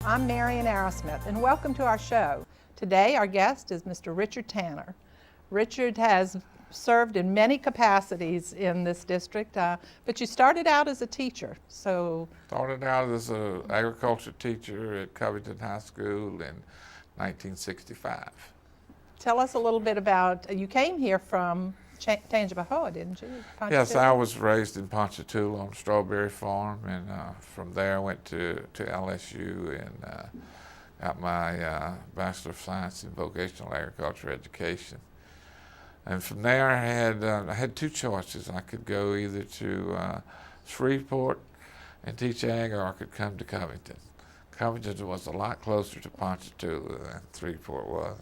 I'm Marian Arrowsmith, and welcome to our show. Today, our guest is Mr. Richard Tanner. Richard has served in many capacities in this district, but you started out as a teacher, so... Started out as an agriculture teacher at Covington High School in 1965. Tell us a little bit about, you came here from Tangipahoa, didn't you? Yes, I was raised in Ponchatoula on a strawberry farm, and from there I went to LSU and got my Bachelor of Science in Vocational Agriculture Education. And from there I had two choices. I could go either to Shreveport and teach ag, or I could come to Covington. Covington was a lot closer to Ponchatoula than Shreveport was.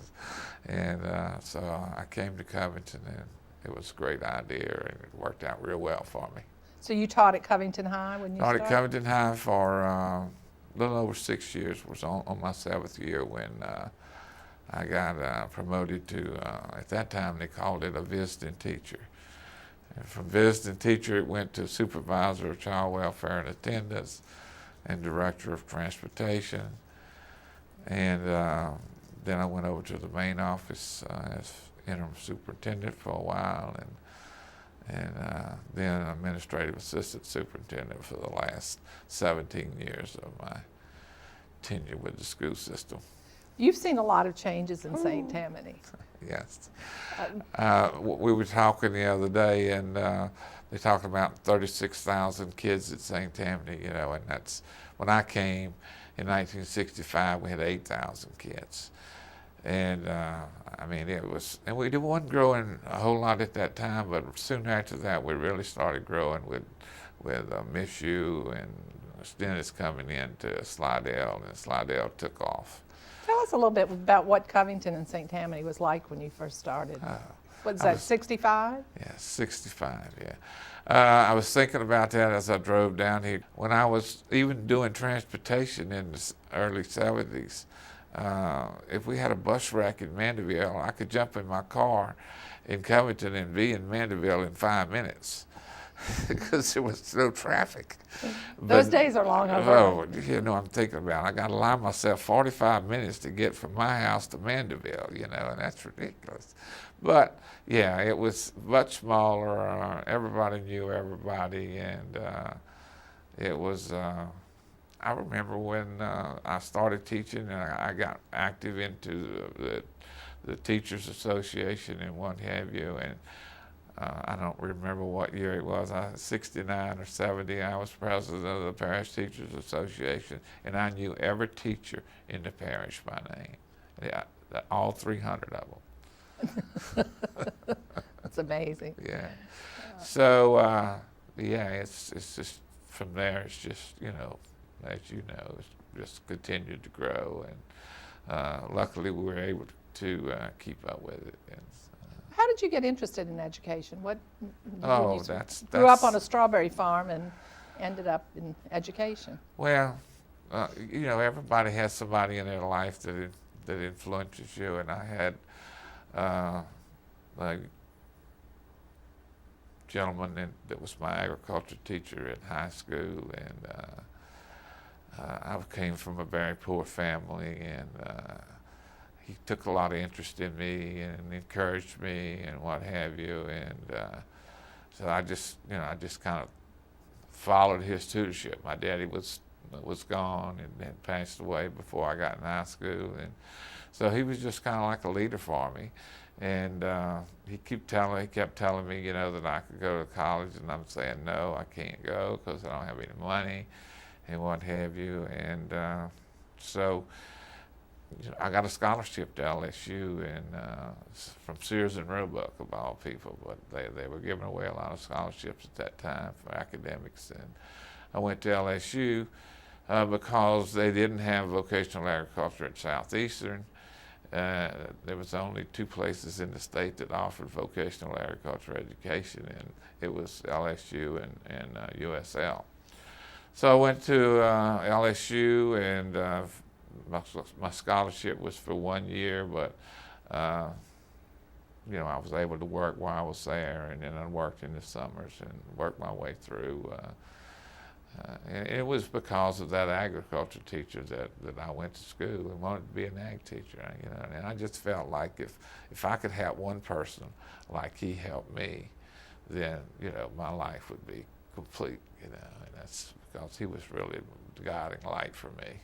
And so I came to Covington, and it was a great idea, and it worked out real well for me. So you taught at Covington High when you started? Taught at Covington High for a little over 6 years. Was on my 7th year when I got promoted to, at that time they called it a visiting teacher. And from visiting teacher it went to supervisor of child welfare and attendance and director of transportation. And then I went over to the main office as interim superintendent for a while, and then administrative assistant superintendent for the last 17 years of my tenure with the school system. You've seen a lot of changes in St. Tammany. Yes. We were talking the other day, and they talked about 36,000 kids at St. Tammany, you know, and that's, when I came in 1965, we had 8,000 kids. And I mean, it was, and we wasn't growing a whole lot at that time, but soon after that, we really started growing with Miss U and students coming into Slidell, and Slidell took off. Tell us a little bit about what Covington and St. Tammany was like when you first started. What's that, 65? Yeah, 65, yeah. I was thinking about that as I drove down here. When I was even doing transportation in the early 70s, if we had a bus wreck in Mandeville, I could jump in my car in Covington and be in Mandeville in 5 minutes because there was no traffic. Those days are long over. Oh, you know, I'm thinking about it. I got to allow myself 45 minutes to get from my house to Mandeville, you know, and that's ridiculous. But yeah, it was much smaller. Everybody knew everybody, and it was. I remember when I started teaching, and I got active into the Teachers Association and what have you, and I don't remember what year it was, 69 or 70, I was president of the Parish Teachers Association, and I knew every teacher in the parish by name, yeah, all 300 of them. That's amazing. Yeah. So, yeah, it's just, from there, it's just, you know, as you know, it's just continued to grow, and luckily we were able to keep up with it. And, how did you get interested in education? What? Oh, grew up on a strawberry farm and ended up in education. Well, you know, everybody has somebody in their life that influences you, and I had a gentleman that was my agriculture teacher at high school, and I came from a very poor family, and he took a lot of interest in me and encouraged me and what have you, and so I just kind of followed his tutorship. My daddy was gone and had passed away before I got in high school, and so he was just kind of like a leader for me. And he kept telling me, you know, that I could go to college, and I'm saying no, I can't go because I don't have any money and what have you. And so you know, I got a scholarship to LSU, and from Sears and Roebuck of all people, but they were giving away a lot of scholarships at that time for academics, and I went to LSU because they didn't have vocational agriculture at Southeastern. There was only 2 places in the state that offered vocational agriculture education, and it was LSU and USL. So I went to LSU, and my scholarship was for 1 year, but you know, I was able to work while I was there, and then I worked in the summers and worked my way through. And it was because of that agriculture teacher that I went to school and wanted to be an ag teacher. You know, and I just felt like if I could help one person like he helped me, then, you know, my life would be complete. You know, and that's because he was really the guiding light for me.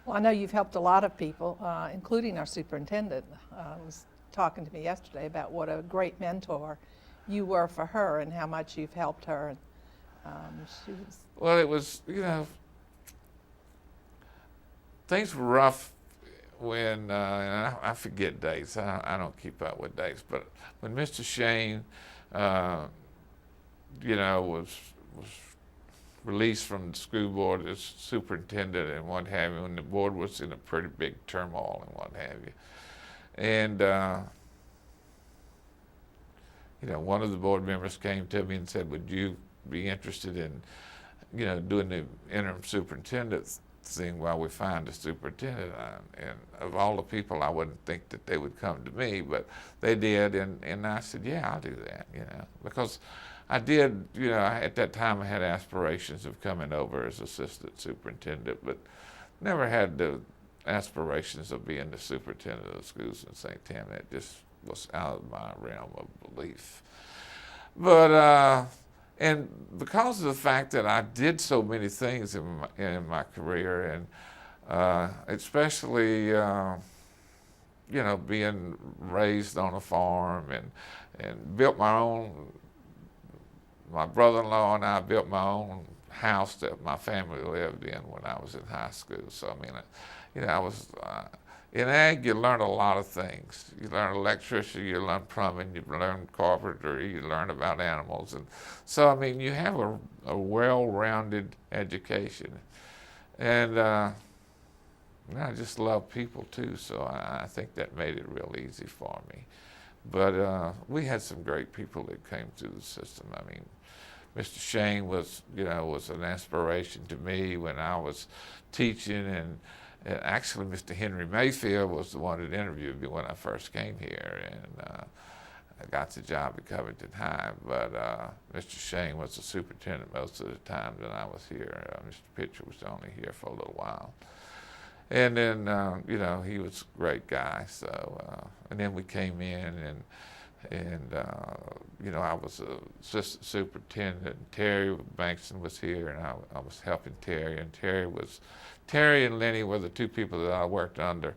Well, I know you've helped a lot of people, including our superintendent. Was talking to me yesterday about what a great mentor you were for her and how much you've helped her. She was. Well, it was, you know, things were rough when, and I forget dates, I don't keep up with dates, but when Mr. Shane, you know, was released from the school board as superintendent and what have you, and the board was in a pretty big turmoil and what have you. And, you know, one of the board members came to me and said, would you be interested in, you know, doing the interim superintendent thing while we find a superintendent? And of all the people, I wouldn't think that they would come to me, but they did, and I said, yeah, I'll do that, you know, because I did, you know, at that time I had aspirations of coming over as assistant superintendent, but never had the aspirations of being the superintendent of the schools in St. Tammany. It just was out of my realm of belief. But, and because of the fact that I did so many things in my career, and especially, you know, being raised on a farm and built my brother-in-law and I built my own house that my family lived in when I was in high school. So, I mean, you know, I was, in ag, you learn a lot of things. You learn electricity, you learn plumbing, you learn carpentry, you learn about animals. And so, I mean, you have a well-rounded education. And I just love people too, so I think that made it real easy for me. But we had some great people that came through the system. I mean, Mr. Shane was, you know, was an inspiration to me when I was teaching, and actually, Mr. Henry Mayfield was the one that interviewed me when I first came here, and I got the job at Covington High. But Mr. Shane was the superintendent most of the time that I was here. Mr. Pitcher was only here for a little while. And then, you know, he was a great guy. So, and then we came in, and you know, I was assistant superintendent. Terry Bankson was here, and I was helping Terry. And Terry and Lenny were the two people that I worked under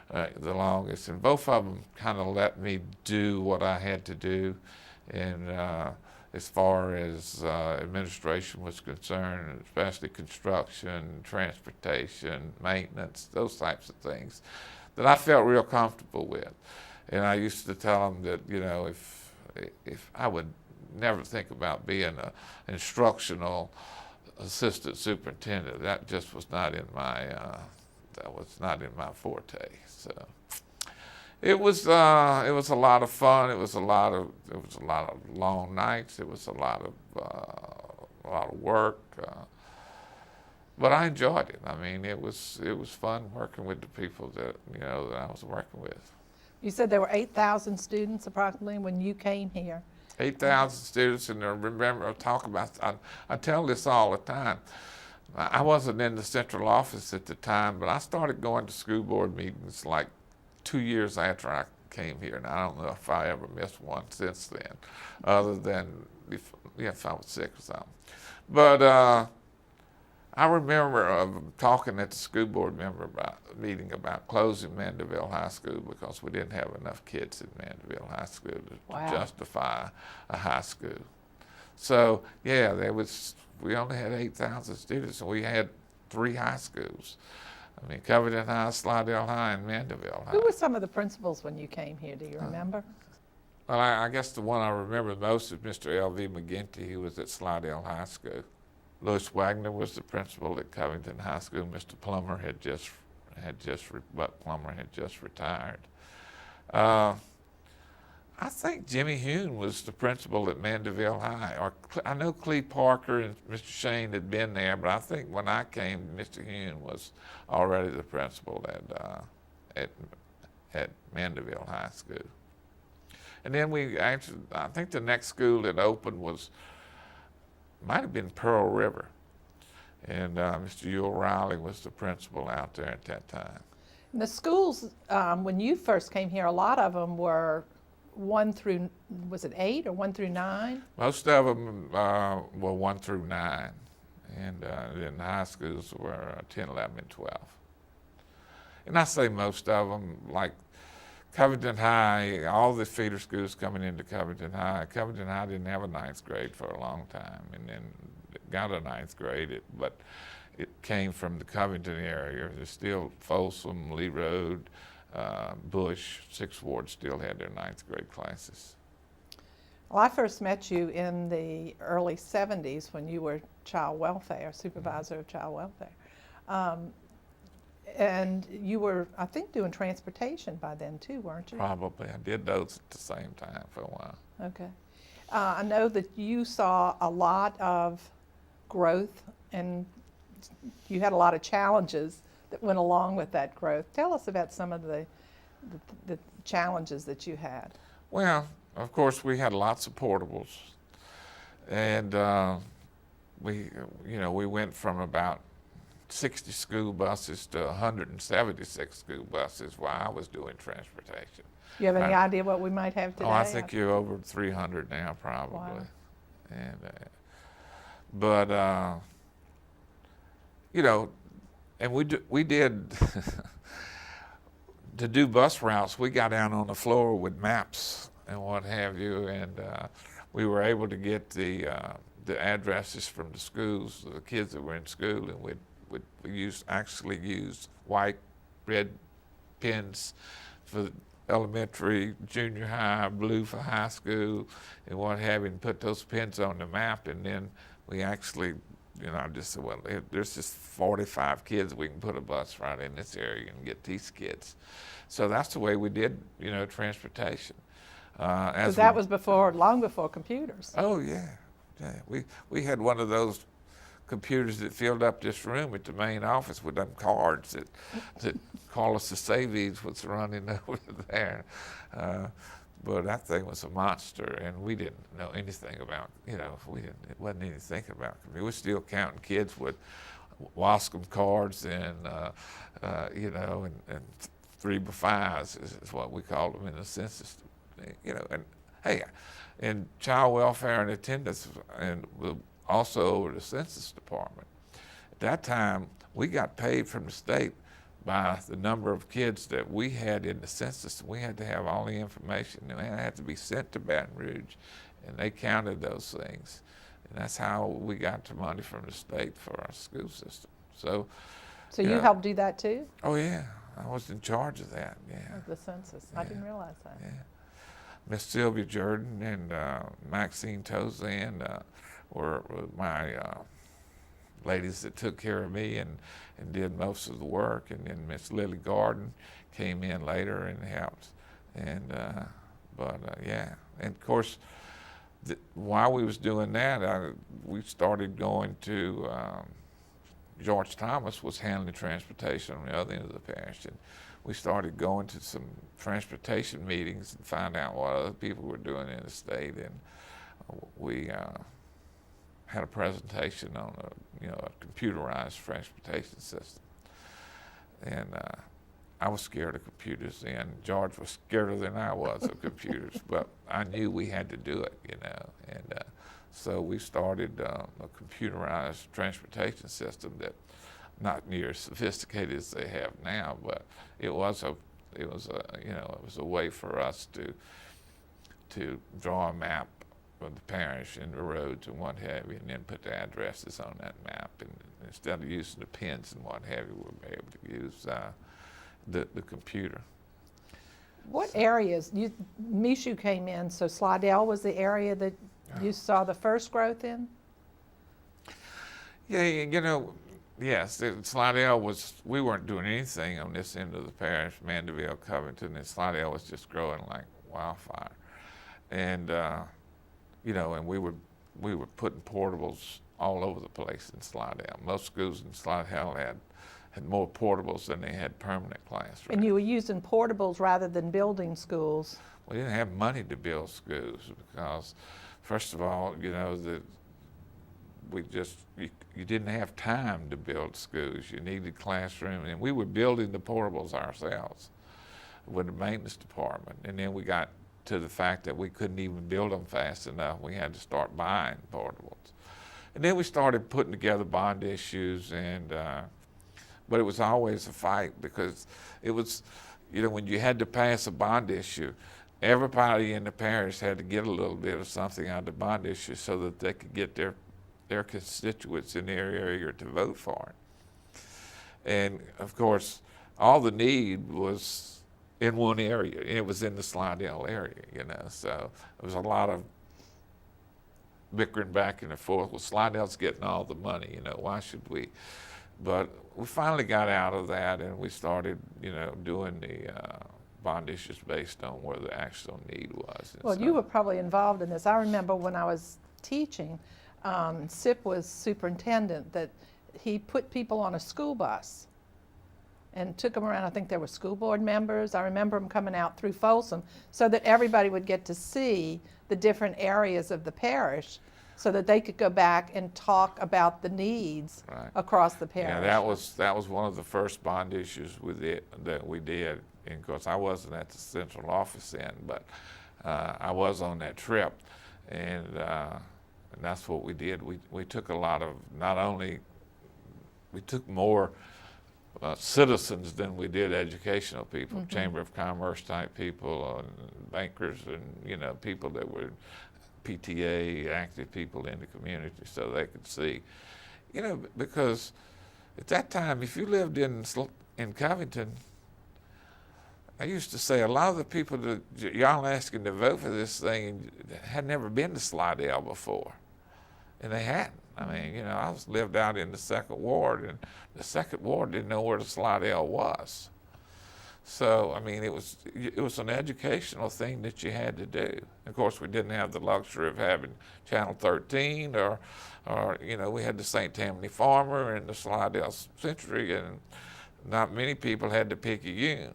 the longest, and both of them kind of let me do what I had to do. And as far as administration was concerned, especially construction, transportation, maintenance, those types of things that I felt real comfortable with. And I used to tell them that, you know, if I would never think about being an instructional assistant superintendent, that just was not in my forte. So it was a lot of fun. It was a lot of long nights. It was a lot of work. But I enjoyed it. I mean, it was fun working with the people that, you know, that I was working with. You said there were 8,000 students approximately when you came here. 8,000 students, and I remember I tell this all the time. I wasn't in the central office at the time, but I started going to school board meetings like 2 years after I came here, and I don't know if I ever missed one since then, other than if I was sick or something. But I remember talking at the school board meeting about closing Mandeville High School because we didn't have enough kids in Mandeville High School to justify a high school. So yeah, we only had 8,000 students, and we had 3 high schools. I mean, Covington High, Slidell High, and Mandeville High. Who were some of the principals when you came here? Do you remember? Well, I guess the one I remember most is Mr. L.V. McGinty, who was at Slidell High School. Louis Wagner was the principal at Covington High School. Mr. Plummer had just retired. I think Jimmy Hune was the principal at Mandeville High. Or I know Clee Parker and Mr. Shane had been there, but I think when I came, Mr. Hune was already the principal at Mandeville High School. And then I think the next school that opened might have been Pearl River. And Mr. Ewell Riley was the principal out there at that time. And the schools, when you first came here, a lot of them were 1 through, was it 8 or 1 through 9? Most of them were 1 through 9, and then the high schools were 10, 11, and 12. And I say most of them, like Covington High, all the feeder schools coming into Covington High. Covington High didn't have a 9th grade for a long time, and then it got a 9th grade, but it came from the Covington area. There's still Folsom, Lee Road, Bush, 6th Ward still had their 9th grade classes. Well, I first met you in the early 70s when you were child welfare, supervisor of child welfare. And you were, I think, doing transportation by then too, weren't you? Probably. I did those at the same time for a while. Okay. I know that you saw a lot of growth and you had a lot of challenges that went along with that growth. Tell us about some of the challenges that you had. Well, of course, we had lots of portables, and we went from about 60 school buses to 176 school buses while I was doing transportation. Do you have any idea what we might have today? Oh, I think you're over 300 now, probably. Wow. And and we did to do bus routes. We got down on the floor with maps and what have you, and we were able to get the addresses from the schools, the kids that were in school, and we actually used white, red pens for elementary, junior high, blue for high school, and what have you, and put those pins on the map, and then we actually, I just said, well, there's just 45 kids, we can put a bus right in this area and get these kids. So that's the way we did, transportation. Because that was long before computers. Oh, yeah. We had one of those computers that filled up this room at the main office with them cards that Carlos Aceves was running over there. But that thing was a monster, and we didn't know anything about, it wasn't anything about computers. We were still counting kids with Wascom cards and 3x5s is what we called them in the census, and hey, in child welfare and attendance, and also over the census department. At that time, we got paid from the state by the number of kids that we had in the census. We had to have all the information, and it had to be sent to Baton Rouge, and they counted those things. And that's how we got the money from the state for our school system. So you helped do that too? Oh yeah, I was in charge of that, yeah. Of the census, yeah. I didn't realize that. Yeah. Miss Sylvia Jordan and Maxine Tozan were my ladies that took care of me and did most of the work, and then Miss Lily Garden came in later and helped. And yeah, and of course, while we was doing that, we started going to George Thomas was handling transportation on the other end of the parish, and we started going to some transportation meetings and find out what other people were doing in the state, and we had a presentation on a computerized transportation system. And I was scared of computers then. George was scarier than I was of computers, but I knew we had to do it, and so we started a computerized transportation system that not near as sophisticated as they have now, but it was a way for us to draw a map of the parish and the roads and what have you, and then put the addresses on that map. And instead of using the pens and what have you, we'll be able to use the computer. What areas? Mishu came in, so Slidell was the area that you saw the first growth in? Yeah, yes, Slidell we weren't doing anything on this end of the parish, Mandeville, Covington, and Slidell was just growing like wildfire. And, and we were putting portables all over the place in Slidell. Most schools in Slidell had more portables than they had permanent classrooms. And you were using portables rather than building schools? We didn't have money to build schools because, first of all, you didn't have time to build schools. You needed classrooms, and we were building the portables ourselves with the maintenance department. And then we got to the fact that we couldn't even build them fast enough. We had to start buying portables. And then we started putting together bond issues, but it was always a fight, because it was, when you had to pass a bond issue, everybody in the parish had to get a little bit of something out of the bond issue so that they could get their constituents in their area to vote for it. And of course, all the need was in one area. It was in the Slidell area, so there was a lot of bickering back and forth. Well, Slidell's getting all the money, why should we? But we finally got out of that, and we started, doing the bond issues based on where the actual need was. Well, you were probably involved in this. I remember when I was teaching, SIP was superintendent, that he put people on a school bus and took them around. I think there were school board members. I remember them coming out through Folsom so that everybody would get to see the different areas of the parish, so that they could go back and talk about the needs across the parish. Yeah, that was one of the first bond issues that we did. And of course, I wasn't at the central office then, but I was on that trip, and that's what we did. We took a lot of, we took more citizens than we did educational people, Mm-hmm. Chamber of Commerce type people, and bankers, and people that were PTA active people in the community, so they could see, because at that time, if you lived in Covington, I used to say a lot of the people that y'all asking to vote for this thing had never been to Slidell before, and they hadn't. I mean, I lived out in the Second Ward, and the Second Ward didn't know where the Slidell was. So, I mean, it was an educational thing that you had to do. Of course, we didn't have the luxury of having Channel 13 or we had the St. Tammany Farmer and the Slidell Century, and not many people had the Picayune,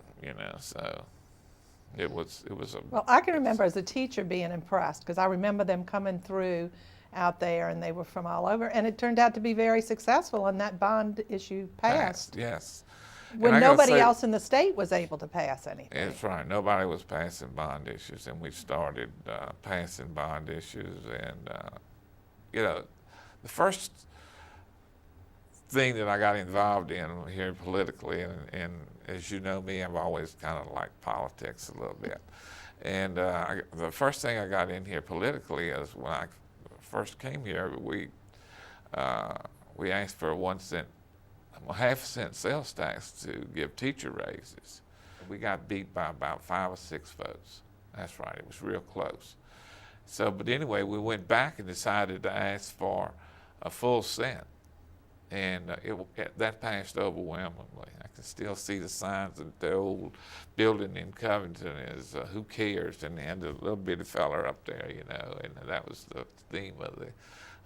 so it was a... Well, I can remember as a teacher being impressed, because I remember them coming through out there, and they were from all over, and it turned out to be very successful, and that bond issue passed. Yes. When nobody else in the state was able to pass anything. That's right. Nobody was passing bond issues, and we started passing bond issues. And, the first thing that I got involved in here politically, and as you know me, I've always kind of liked politics a little bit. And the first thing I got in here politically is when I first came here, we asked for a half-cent sales tax to give teacher raises. We got beat by about 5 or 6 votes. That's right, it was real close. So, but anyway, we went back and decided to ask for a full cent, and that passed overwhelmingly. I can still see the signs of the old building in Covington is "Who cares?" and they had a little bitty fella up there, and that was the theme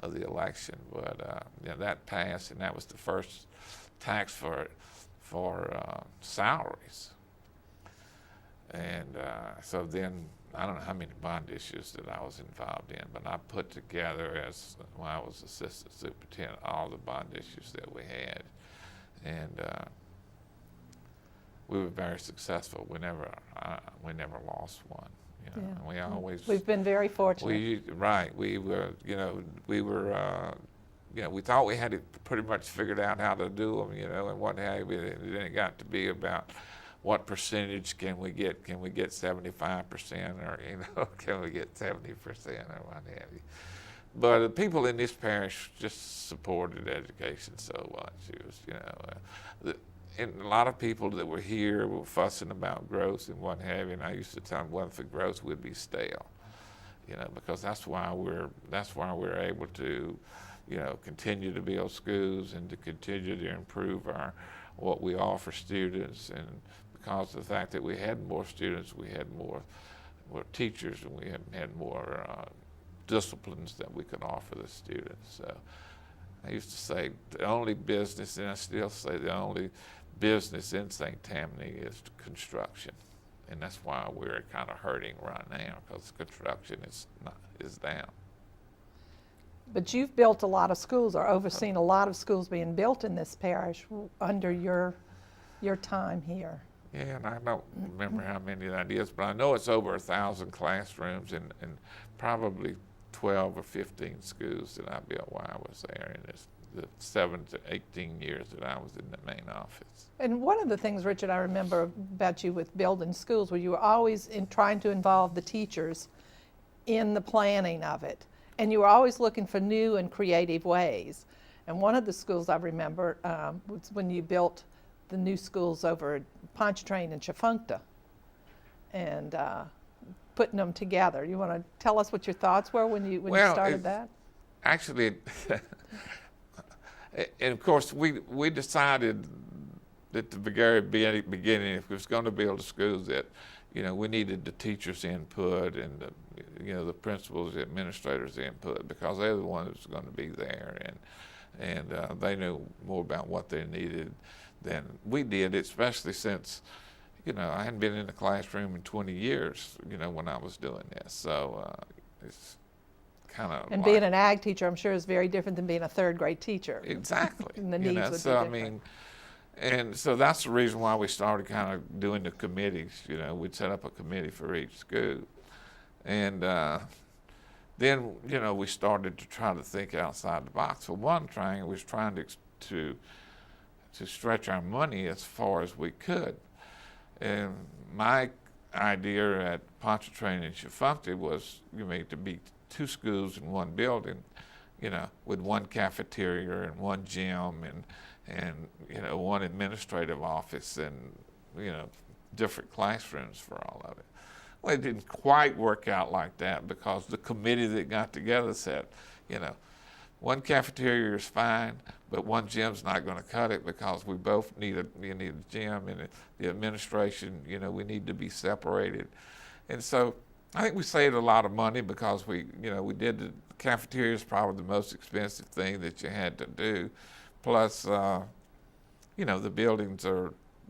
of the election. But that passed, and that was the first tax for salaries. And so then, I don't know how many bond issues that I was involved in, but I put together, when I was assistant superintendent, all the bond issues that we had. And we were very successul. We never lost one. Yeah. And we always... We've been very fortunate. We were, we thought we had it pretty much figured out how to do them, and what have you. And then it got to be about what percentage can we get? Can we get 75%, or can we get 70%, or what have you? But the people in this parish just supported education so much. It was, and a lot of people that were here were fussing about growth and what have you. And I used to tell them, well, for growth, we'd be stale, because that's why we're able to, continue to build schools and to continue to improve what we offer students. And because of the fact that we had more students, we had more teachers, and we had more disciplines that we could offer the students. So I used to say the only business, and I still say the only business in St. Tammany is construction. And that's why we're kind of hurting right now, because construction is down. But you've built a lot of schools or overseen a lot of schools being built in this parish under your time here. Yeah, and I don't remember how many that is, but I know it's over 1,000 classrooms and probably 12 or 15 schools that I built while I was there in the 7 to 18 years that I was in the main office. And one of the things, Richard, I remember about you with building schools, where you were always trying to involve the teachers in the planning of it. And you were always looking for new and creative ways. And one of the schools I remember was when you built the new schools over at Pontchartrain and Chafuncta, and putting them together. You want to tell us what your thoughts were when you started that? Actually, and of course, we decided at the very beginning, if we was going to build a school, that we needed the teachers' input and the principals, the administrators' input, because they're the ones that's going to be there, and they knew more about what they needed than we did, especially since I hadn't been in the classroom in 20 years, when I was doing this. So it's kind of and being an ag teacher, I'm sure, is very different than being a third grade teacher. Exactly. And the needs would be different. And so that's the reason why we started kind of doing the committees. We'd set up a committee for each school. And then, we started to try to think outside the box. For one thing, was trying to stretch our money as far as we could. And my idea at Pontchartrain and Chafuncta was to be 2 schools in one building, with one cafeteria and one gym and one administrative office and different classrooms for all of it. Well, it didn't quite work out like that, because the committee that got together said, one cafeteria is fine, but one gym's not going to cut it, because we both need a gym, and the administration, we need to be separated. And so I think we saved a lot of money, because we did the cafeteria is probably the most expensive thing that you had to do. Plus, the buildings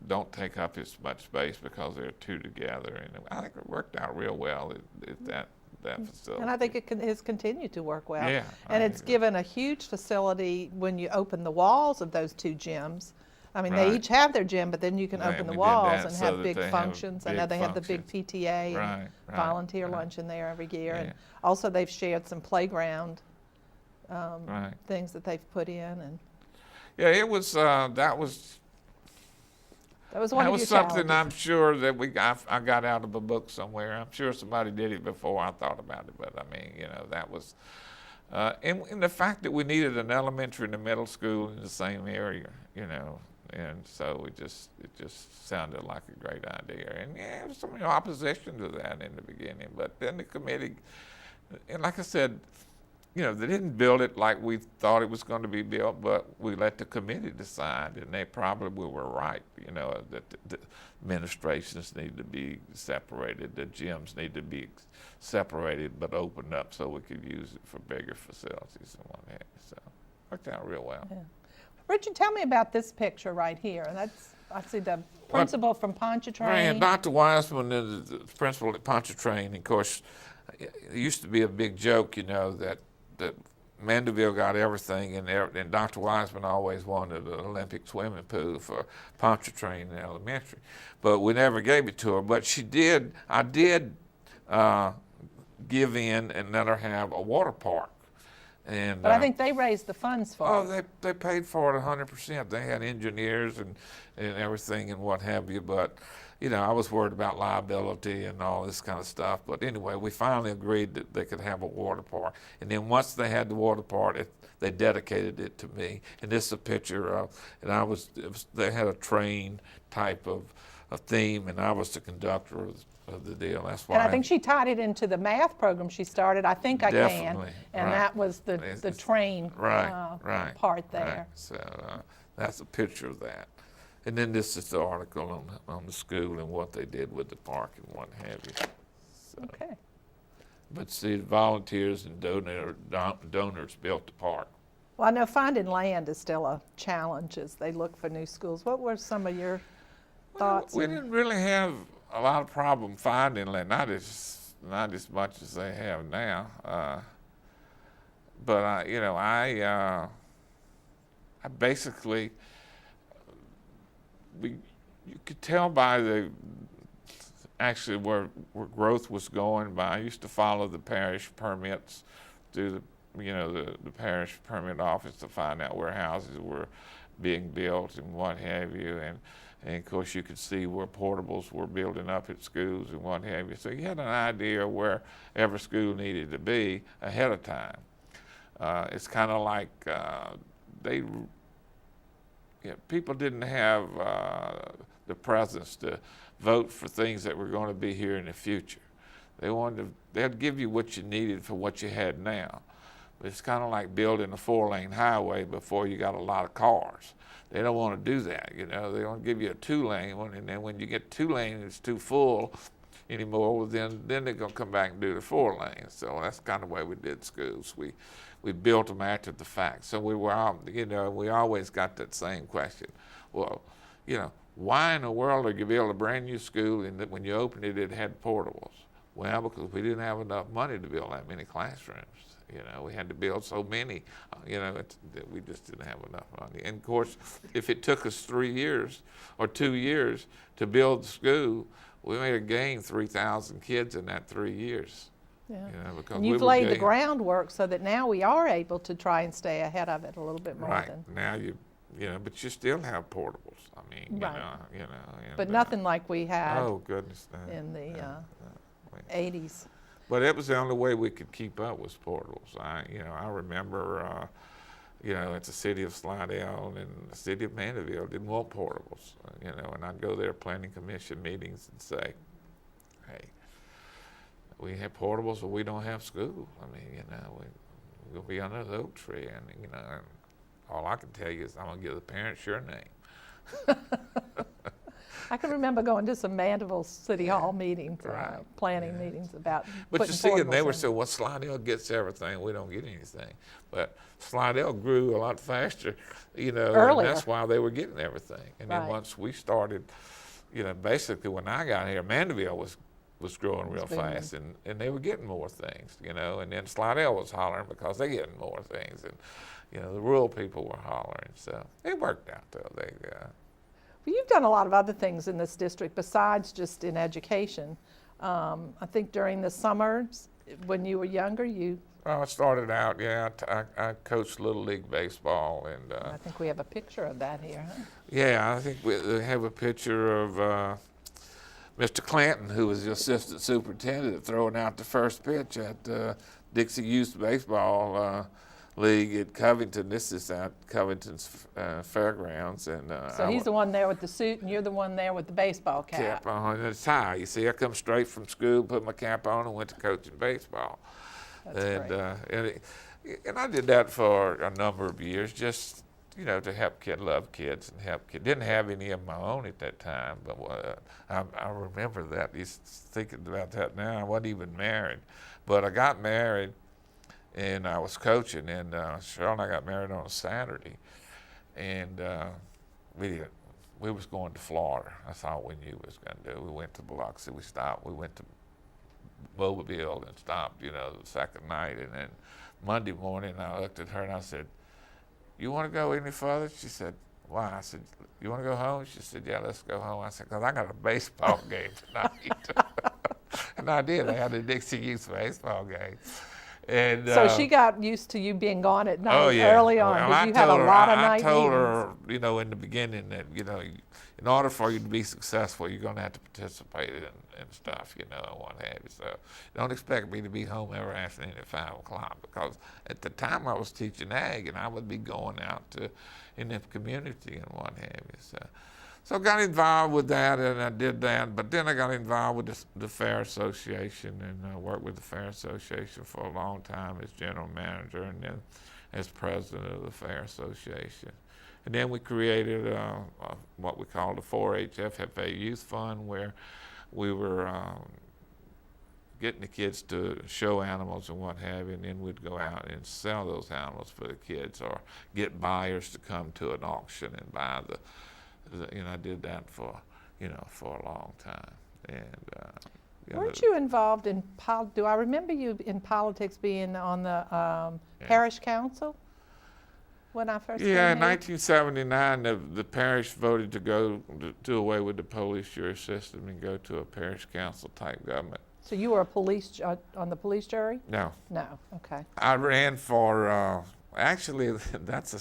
don't take up as much space because they're 2 together, and I think it worked out real well at that facility. And I think it has continued to work well. Yeah, and it's given a huge facility when you open the walls of those 2 gyms. I mean, Right. they each have their gym, but then you can Right, open the we did walls that and so have that big they have functions. I know big they have the big functions. PTA and Right, volunteer right. luncheon there every year. Yeah. And also they've shared some playground Right. things that they've put in. And Yeah, it was that was one of your something challenges. I'm sure that I got out of a book somewhere. I'm sure somebody did it before I thought about it, but I mean, that was, and the fact that we needed an elementary and a middle school in the same area, and so it just sounded like a great idea. And yeah, there was some opposition to that in the beginning, but then the committee, and like I said, they didn't build it like we thought it was going to be built, but we let the committee decide, and they probably were right, that the administrations need to be separated, the gyms need to be separated but opened up so we could use it for bigger facilities and what have you. So it worked out real well. Yeah. Richard, tell me about this picture right here. I see the principal from Pontchartrain. Dr. Wiseman is the principal at Pontchartrain, and of course, it used to be a big joke, that Mandeville got everything, and Dr. Wiseman always wanted an Olympic swimming pool for Pontchartrain Elementary, but we never gave it to her. But I did give in and let her have a water park. And, but I think they raised the funds for it. Oh, they paid for it 100%. They had engineers and everything and what have you, but I was worried about liability and all this kind of stuff. But anyway, we finally agreed that they could have a water park. And then once they had the water park, they dedicated it to me. And this is a picture of, and they had a train type of theme, and I was the conductor of the deal. That's why. And I think she tied it into the math program she started. I think I Definitely, can. And right. that was the train right, part there. Right. So that's a picture of that. And then this is the article on the school and what they did with the park and what have you. So, okay. But see, volunteers and donors built the park. Well, I know finding land is still a challenge as they look for new schools. What were some of your thoughts? We didn't really have a lot of problem finding land, not as much as they have now. but I basically, you could tell by actually where growth was going by. I used to follow the parish permits through the parish permit office to find out where houses were being built and what have you, and of course you could see where portables were building up at schools and what have you. So you had an idea of where every school needed to be ahead of time. It's kind of like people didn't have the presence to vote for things that were going to be here in the future. They'd give you what you needed for what you had now. But it's kind of like building a 4-lane highway before you got a lot of cars. They don't want to do that, They want to give you a 2-lane one, and then when you get 2-lane, it's too full anymore. Well, then they're going to come back and do the 4-lane. So that's kind of the way we did schools. We built them after the fact. So we were, we always got that same question. Well, why in the world did you build a brand new school and that when you opened it, it had portables? Well, because we didn't have enough money to build that many classrooms. We had to build so many, we just didn't have enough money. And of course, if it took us 3 years or 2 years to build the school, we may have gained 3,000 kids in that 3 years. Yeah. Because and you've laid the groundwork so that now we are able to try and stay ahead of it a little bit more. Right. Now but you still have portables. I mean, right. And, but nothing like we had oh, goodness, no, in the 80s. But it was the only way we could keep up was portables. I remember, at the city of Slidell and the city of Mandeville didn't want portables, and I'd go there planning commission meetings and say, hey, we have portables, but we don't have school. I mean, we'll be under the oak tree, and all I can tell you is I'm gonna give the parents your name. I can remember going to some Mandeville City Hall meetings, right. planning meetings about. But you see, and they were in. saying, well, Slidell gets everything, we don't get anything. But Slidell grew a lot faster, Earlier. And that's why they were getting everything. And right. then once we started, basically when I got here, Mandeville was growing real fast, and they were getting more things, and then Slidell was hollering because they getting more things, and the rural people were hollering. So it worked out though. Well, you've done a lot of other things in this district besides just in education. I think during the summers when you were younger, I started out, I coached Little League Baseball, and I think we have a picture of that here. Huh? Yeah, I think we have a picture of Mr. Clanton, who was the assistant superintendent, throwing out the first pitch at Dixie Youth Baseball League at Covington. This is at Covington's fairgrounds, and so he's the one there with the suit, and you're the one there with the baseball cap. Cap on and a tie. You see, I come straight from school, put my cap on, and went to coaching baseball. That's and I did that for a number of years, just to help love kids and help kids. Didn't have any of my own at that time, but I remember that. Just thinking about that now, I wasn't even married, but I got married. And I was coaching, and Cheryl and I got married on a Saturday, and we was going to Florida. That's all we knew we was going to do. We went to Biloxi. We stopped. We went to Mobile and stopped, the second night. And then Monday morning, I looked at her and I said, "You want to go any further?" She said, "Why?" I said, "You want to go home?" She said, "Yeah, let's go home." I said, "Because I got a baseball game tonight." And I did. I had a Dixie Youth baseball game. And, so she got used to you being gone at night yeah. early on, because you had a lot of night meetings. I told her, in the beginning that, in order for you to be successful, you're going to have to participate in stuff, and what have you. So don't expect me to be home every afternoon at 5 o'clock, because at the time I was teaching ag, and I would be going out in the community and what have you. So I got involved with that, and I did that, but then I got involved with the Fair Association, and I worked with the Fair Association for a long time as general manager and then as president of the Fair Association. And then we created what we called the 4-H FFA Youth Fund, where we were getting the kids to show animals and what have you, and then we'd go out and sell those animals for the kids or get buyers to come to an auction and buy I did that for a long time. And Weren't you involved in, do I remember you in politics being on the parish council when I first came Yeah, in here? 1979, the parish voted to do away with the police jury system and go to a parish council type government. So you were a police on the police jury? No. No, okay. I ran for, actually, that's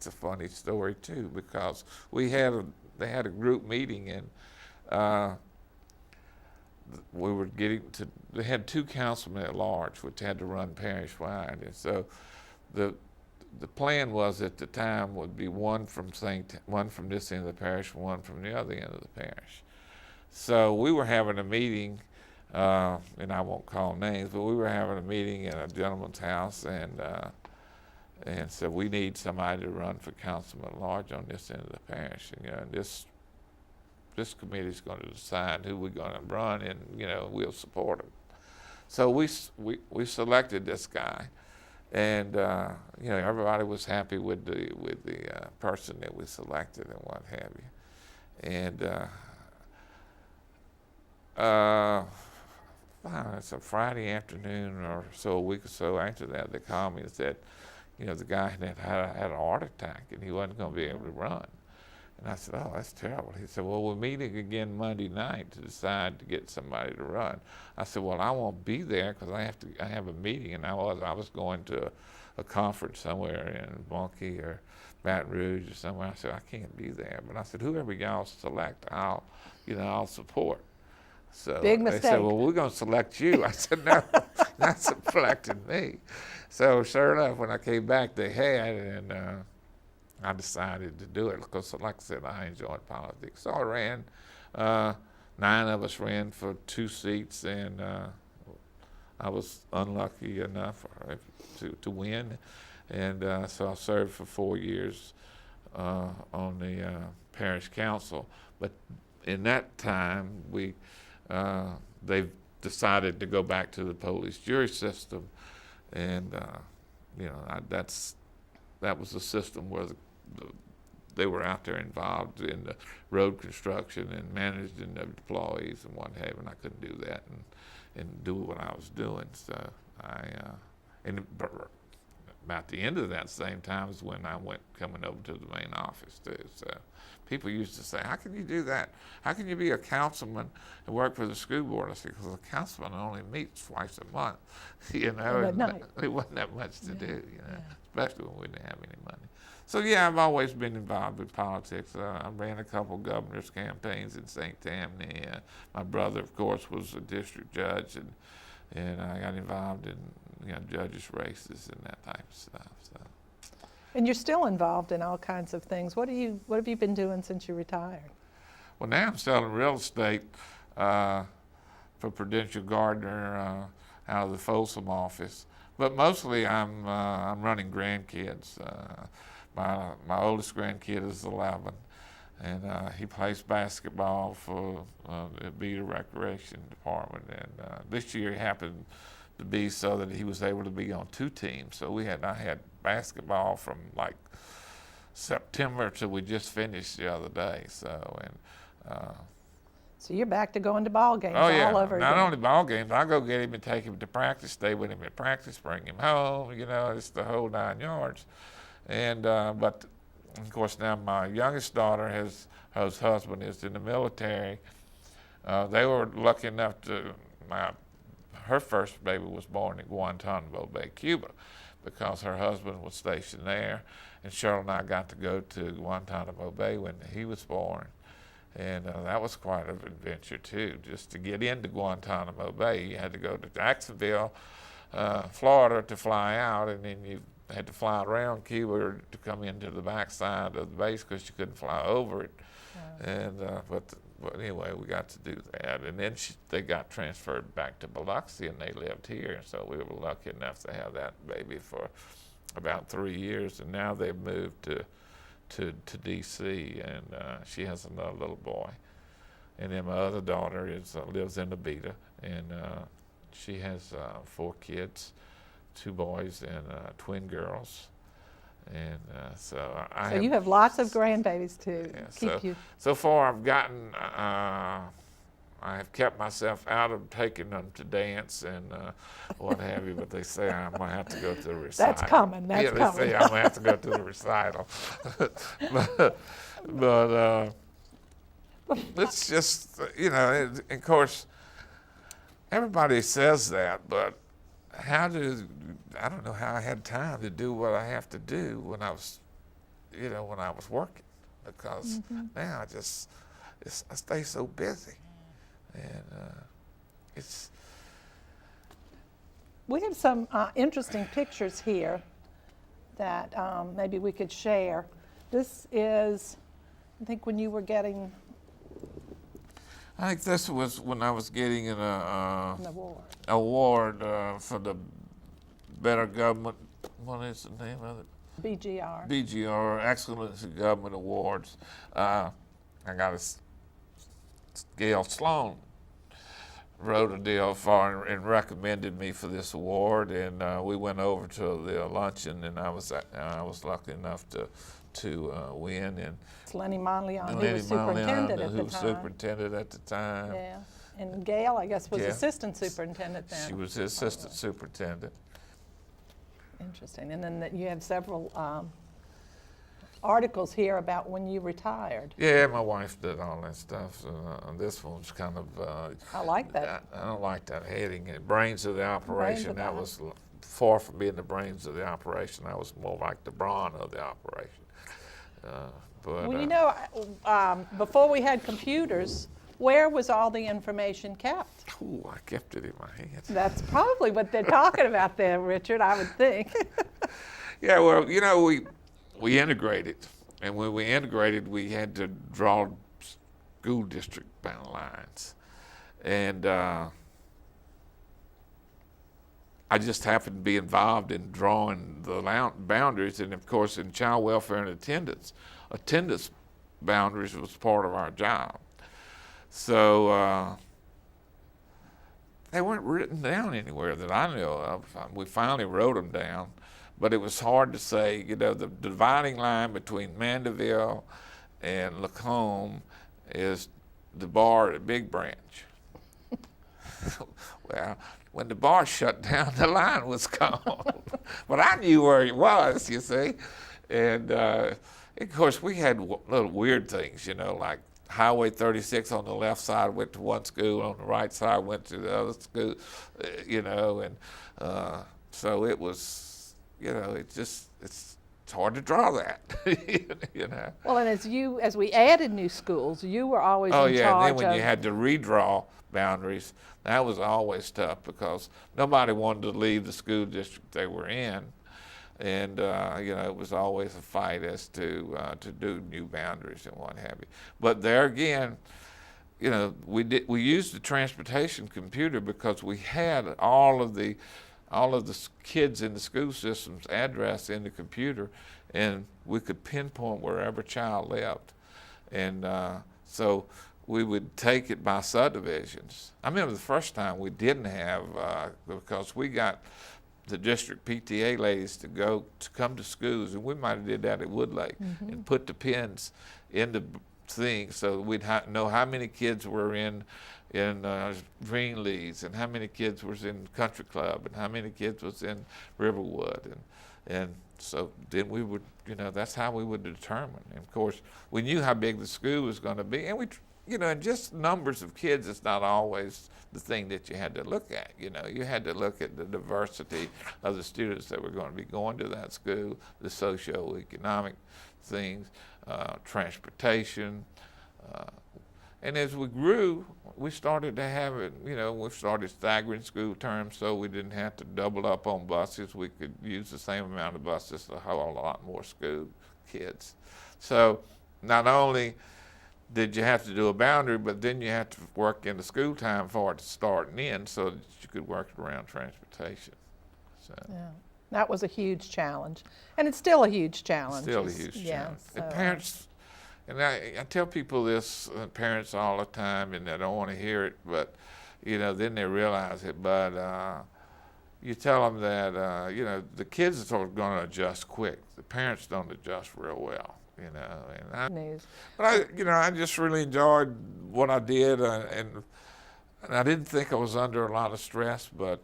a funny story too, because they had a group meeting, and we were they had 2 councilmen at large, which had to run parish-wide. And so the plan was at the time would be one from this end of the parish, one from the other end of the parish. So we were having a meeting, and I won't call names, but we were having a meeting at a gentleman's house, and so we need somebody to run for councilman at large on this end of the parish. And this committee is going to decide who we're going to run, and we'll support him. So we selected this guy, and everybody was happy with the person that we selected and what have you. And it's a Friday afternoon or so, a week or so after that, they called me and said, the guy had a heart attack and he wasn't going to be able to run. And I said, oh, that's terrible. He said, well, we're meeting again Monday night to decide to get somebody to run. I said, well, I won't be there because I have a meeting, and I was going to a conference somewhere in Bunkie or Baton Rouge or somewhere. I said, I can't be there. But I said, whoever y'all select, I'll support. So Big mistake. They said, well, we're going to select you. I said, no, not selecting me. So sure enough, when I came back, they had, and I decided to do it because, like I said, I enjoyed politics. So I ran. 9 of us ran for 2 seats, and I was unlucky enough to win. And so I served for 4 years on the parish council. But in that time, they decided to go back to the police jury system, and that was the system where they were out there involved in the road construction and managing the employees and what have you, and I couldn't do that and do what I was doing. So about the end of that same time is when I went coming over to the main office too. So people used to say, how can you do that? How can you be a councilman and work for the school board? I said, because a councilman only meets twice a month, and it wasn't that much to do, especially when we didn't have any money. So yeah, I've always been involved with politics. I ran a couple governors' campaigns in St. Tammany. My brother, of course, was a district judge, and I got involved in judges' races and that type of stuff. So. And you're still involved in all kinds of things. What have you been doing since you retired? Well, now I'm selling real estate for Prudential Gardner out of the Folsom office. But mostly I'm running grandkids. My oldest grandkid is 11, and he plays basketball for the Beta Recreation Department. And this year he happened to be so that he was able to be on 2 teams. So I had basketball from like September till we just finished the other day. So So you're back to going to ball games all over again. Not only ball games, I go get him and take him to practice, stay with him at practice, bring him home. It's the whole 9 yards. And but of course now my youngest daughter whose husband is in the military. They were lucky enough her first baby was born in Guantanamo Bay, Cuba, because her husband was stationed there, and Cheryl and I got to go to Guantanamo Bay when he was born. And that was quite an adventure too. Just to get into Guantanamo Bay, you had to go to Jacksonville, Florida to fly out, and then you had to fly around Cuba to come into the backside of the base because you couldn't fly over it. Wow. And but anyway, we got to do that, and then they got transferred back to Biloxi, and they lived here. So we were lucky enough to have that baby for about 3 years, and now they've moved to D.C., and she has another little boy. And then my other daughter lives in the Beta, and she has 4 kids, 2 boys and twin girls. And so you have lots of grandbabies to keep you. So far I've gotten, I I have kept myself out of taking them to dance and what have you, but they say I'm going to have to go to the recital. That's coming, that's They coming. say I'm going to have to go to the recital. but it's just, of course, everybody says that, but I don't know how I had time to do what I have to do when I was working, because now I stay so busy, and We have some interesting pictures here that maybe we could share. This is, I think, when you were getting I think this was when I was getting an award, award for the Better Government. What is the name of it? BGR. BGR, Excellence in Government Awards. I got Gail Sloan wrote a deal for and recommended me for this award, and we went over to the luncheon, and I was lucky enough to win. And It's Lenny Monleon, who Lenny was superintendent Monleon, at who the was time. superintendent at the time. Yeah, and Gail, I guess, was Yeah. assistant superintendent then. She was the assistant superintendent. Interesting. And then you have several articles here about when you retired. Yeah, my wife did all that stuff. So, this one's kind of. I like that. I don't like that heading. Brains of the operation. of That the- was far from being the brains of the operation. That was more like the brawn of the operation. But Well, you know, before we had computers, where was all the information kept? ooh, I kept it in my hands. That's probably what they're talking about there, Richard, I would think. Yeah, well, we integrated, and when we integrated, we had to draw school district bound lines, and I just happened to be involved in drawing the boundaries, and of course, in child welfare and attendance boundaries was part of our job. So they weren't written down anywhere that I knew of. We finally wrote them down, but it was hard to say, the dividing line between Mandeville and Lacombe is the bar at Big Branch. Well, when the bar shut down, the line was gone. But I knew where it was, you see. And of course, we had little weird things, like Highway 36 on the left side went to one school, on the right side went to the other school, and so it was, it's hard to draw that, Well, and as we added new schools, you were always Oh in yeah, charge and then when you had to redraw boundaries, that was always tough because nobody wanted to leave the school district they were in, and it was always a fight as to do new boundaries and what have you. But there again, we used the transportation computer because we had all of the kids in the school system's address in the computer, and we could pinpoint wherever child lived, and so we would take it by subdivisions. I remember the first time we didn't have, because we got the district PTA ladies to come to schools, and we might have did that at Woodlake, and put the pins in the thing so we'd know how many kids were in Greenlees, and how many kids was in Country Club, and how many kids was in Riverwood, and so then we would, that's how we would determine. And of course, we knew how big the school was going to be, and and just numbers of kids is not always the thing that you had to look at. You had to look at the diversity of the students that were going to be going to that school, the socioeconomic things, transportation. And as we grew, we started to have it, we started staggering school terms so we didn't have to double up on buses. We could use the same amount of buses to hold a lot more school kids. So not only did you have to do a boundary, but then you had to work in the school time for it to start and end so that you could work around transportation. So. Yeah, that was a huge challenge, and it's still a huge challenge. Still a huge challenge. So, And parents, and I tell people this, parents all the time, and they don't want to hear it, but then they realize it. But you tell them that the kids are going to adjust quick. The parents don't adjust real well. News. But I just really enjoyed what I did, and And I didn't think I was under a lot of stress, but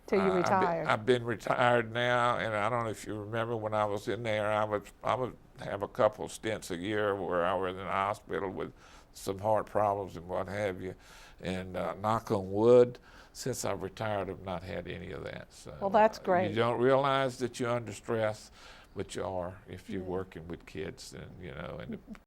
Till you retired. I've been retired now, and I don't know if you remember when I was in there, I would have a couple of stints a year where I was in the hospital with some heart problems and what have you. And knock on wood, since I've retired, I've not had any of that. So, Well, that's great. You don't realize that you're under stress, but you are if you're working with kids, and you know, and